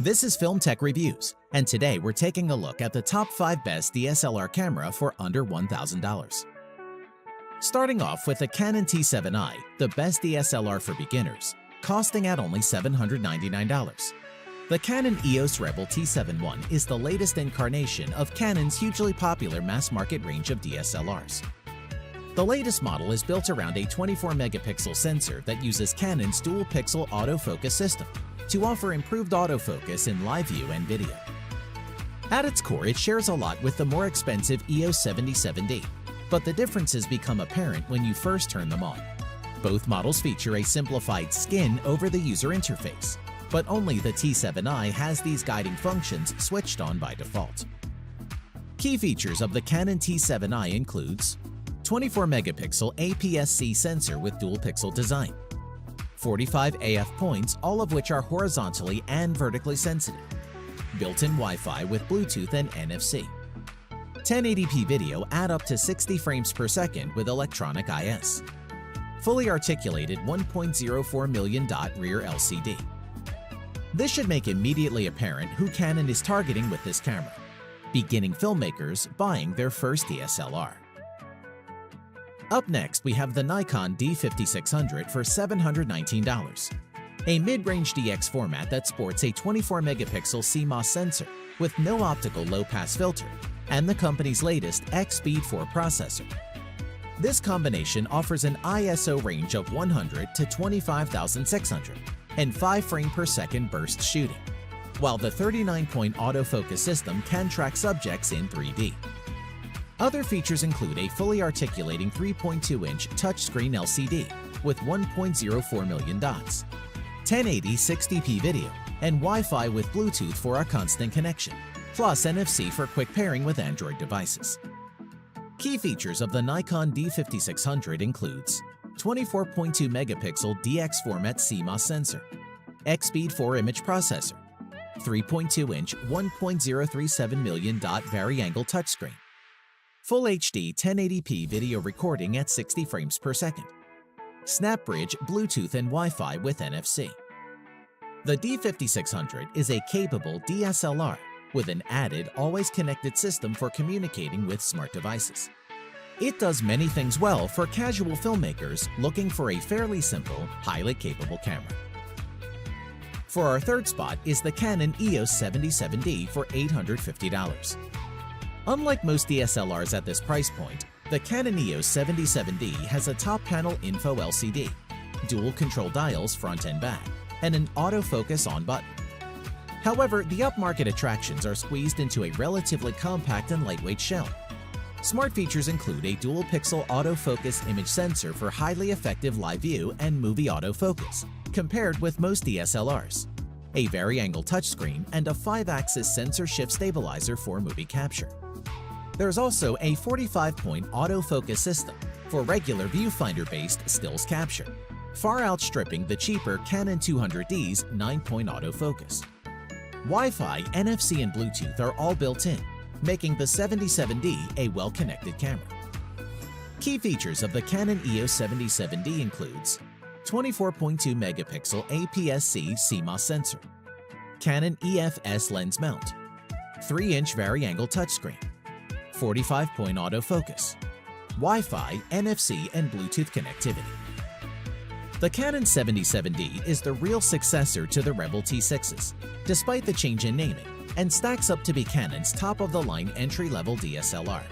This is Film Tech Reviews, and today we're taking a look at the top 5 best DSLR camera for under $1,000. Starting off with the Canon T7i, the best DSLR for beginners, costing at only $799. The Canon EOS Rebel T7i is the latest incarnation of Canon's hugely popular mass-market range of DSLRs. The latest model is built around a 24-megapixel sensor that uses Canon's dual-pixel autofocus system to offer improved autofocus in live view and video. At its core, it shares a lot with the more expensive EOS 77D, but the differences become apparent when you first turn them on. Both models feature a simplified skin over the user interface, but only the T7i has these guiding functions switched on by default. Key features of the Canon T7i includes 24-megapixel APS-C sensor with dual-pixel design, 45 AF points, all of which are horizontally and vertically sensitive, built-in Wi-Fi with Bluetooth and NFC, 1080p video at up to 60 frames per second with electronic IS, fully articulated 1.04 million dot rear LCD. This should make immediately apparent who Canon is targeting with this camera: beginning filmmakers buying their first DSLR. Up next, we have the Nikon D5600 for $719, a mid-range DX format that sports a 24-megapixel CMOS sensor with no optical low-pass filter and the company's latest EXPEED 4 processor. This combination offers an ISO range of 100 to 25,600 and 5 frame per second burst shooting, while the 39-point autofocus system can track subjects in 3D. Other features include a fully articulating 3.2-inch touchscreen LCD with 1.04 million dots, 1080 60p video, and Wi-Fi with Bluetooth for a constant connection, plus NFC for quick pairing with Android devices. Key features of the Nikon D5600 includes 24.2-megapixel DX format CMOS sensor, EXPEED 4 image processor, 3.2-inch 1.037 million dot vari-angle touchscreen, Full HD 1080p video recording at 60 frames per second, SnapBridge, Bluetooth and Wi-Fi with NFC. The D5600 is a capable DSLR with an added always connected system for communicating with smart devices. It does many things well for casual filmmakers looking for a fairly simple, highly capable camera. For our third spot is the Canon EOS 77D for $850. Unlike most DSLRs at this price point, the Canon EOS 77D has a top panel info LCD, dual control dials front and back, and an autofocus on button. However, the upmarket attractions are squeezed into a relatively compact and lightweight shell. Smart features include a dual-pixel autofocus image sensor for highly effective live view and movie autofocus, compared with most DSLRs, a vari-angle touchscreen, and a 5-axis sensor shift stabilizer for movie capture. There's also a 45-point autofocus system for regular viewfinder-based stills capture, far outstripping the cheaper Canon 200D's 9-point autofocus. Wi-Fi, NFC, and Bluetooth are all built in, making the 77D a well-connected camera. Key features of the Canon EOS 77D includes 24.2-megapixel APS-C CMOS sensor, Canon EFS lens mount, 3-inch vari-angle touchscreen, 45-point autofocus, Wi-Fi, NFC, and Bluetooth connectivity. The Canon 77D is the real successor to the Rebel T6s, despite the change in naming, and stacks up to be Canon's top-of-the-line entry-level DSLR.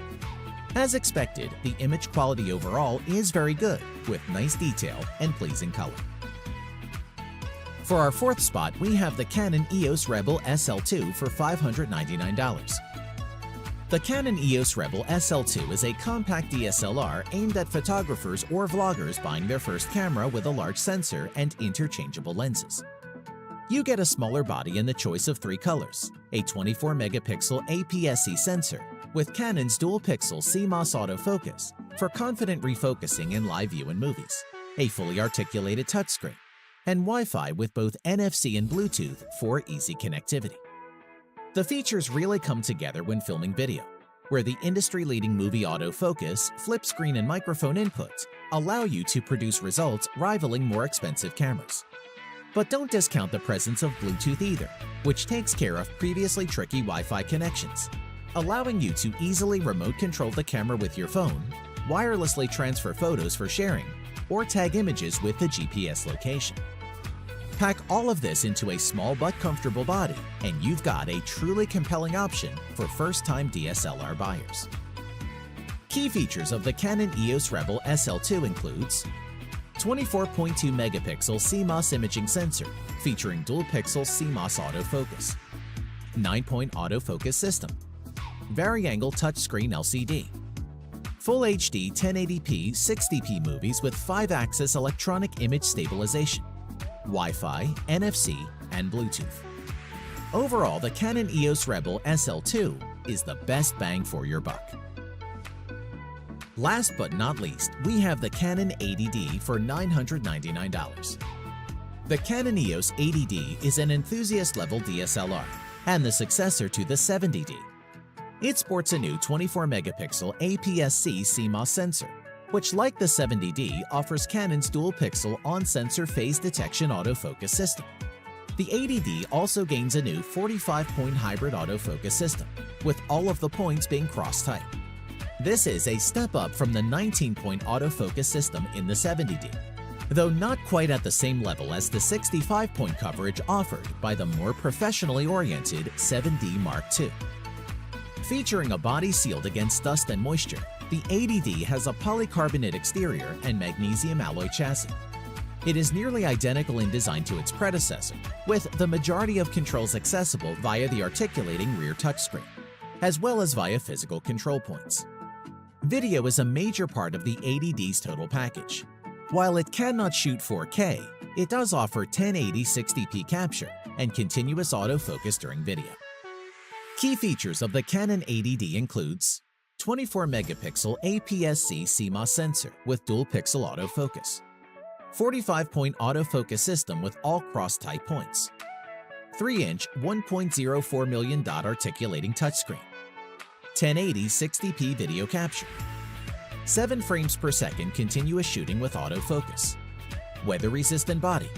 As expected, the image quality overall is very good, with nice detail and pleasing color. For our fourth spot, we have the Canon EOS Rebel SL2 for $599. The Canon EOS Rebel SL2 is a compact DSLR aimed at photographers or vloggers buying their first camera with a large sensor and interchangeable lenses. You get a smaller body in the choice of 3 colors, a 24-megapixel APS-C sensor with Canon's dual-pixel CMOS autofocus for confident refocusing in live view and movies, a fully articulated touchscreen, and Wi-Fi with both NFC and Bluetooth for easy connectivity. The features really come together when filming video, where the industry-leading movie autofocus, flip screen, and microphone inputs allow you to produce results rivaling more expensive cameras. But don't discount the presence of Bluetooth either, which takes care of previously tricky Wi-Fi connections, allowing you to easily remote control the camera with your phone, wirelessly transfer photos for sharing, or tag images with the GPS location. Pack all of this into a small but comfortable body, and you've got a truly compelling option for first-time DSLR buyers. Key features of the Canon EOS Rebel SL2 includes 24.2 megapixel CMOS imaging sensor featuring dual-pixel CMOS autofocus, 9-point autofocus system, vari-angle touchscreen LCD, Full HD 1080p 60p movies with 5-axis electronic image stabilization, Wi-Fi, NFC, and Bluetooth. Overall, the Canon EOS Rebel SL2 is the best bang for your buck. Last but not least, we have the Canon 80D for $999. The Canon EOS 80D is an enthusiast-level DSLR and the successor to the 70D. It sports a new 24-megapixel APS-C CMOS sensor, which, like the 70D, offers Canon's dual-pixel on-sensor phase detection autofocus system. The 80D also gains a new 45-point hybrid autofocus system, with all of the points being cross-type. This is a step up from the 19-point autofocus system in the 70D, though not quite at the same level as the 65-point coverage offered by the more professionally oriented 7D Mark II. Featuring a body sealed against dust and moisture, the 80D has a polycarbonate exterior and magnesium alloy chassis. It is nearly identical in design to its predecessor, with the majority of controls accessible via the articulating rear touchscreen, as well as via physical control points. Video is a major part of the 80D's total package. While it cannot shoot 4K, it does offer 1080 60p capture and continuous autofocus during video. Key features of the Canon 80D includes 24-megapixel APS-C CMOS sensor with dual-pixel autofocus, 45-point autofocus system with all cross-type points, 3-inch 1.04 million dot articulating touchscreen, 1080 60p video capture, 7 frames per second continuous shooting with autofocus, weather-resistant body,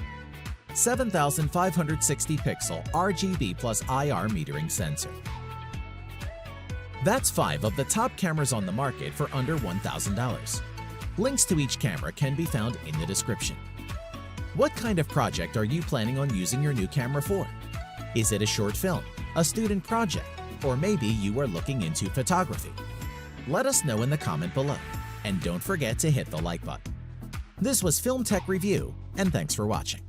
7,560 pixel RGB plus IR metering sensor. That's 5 of the top cameras on the market for under $1,000. Links to each camera can be found in the description. What kind of project are you planning on using your new camera for? Is it a short film, a student project, or maybe you are looking into photography? Let us know in the comment below, and don't forget to hit the like button. This was Film Tech Review, and thanks for watching.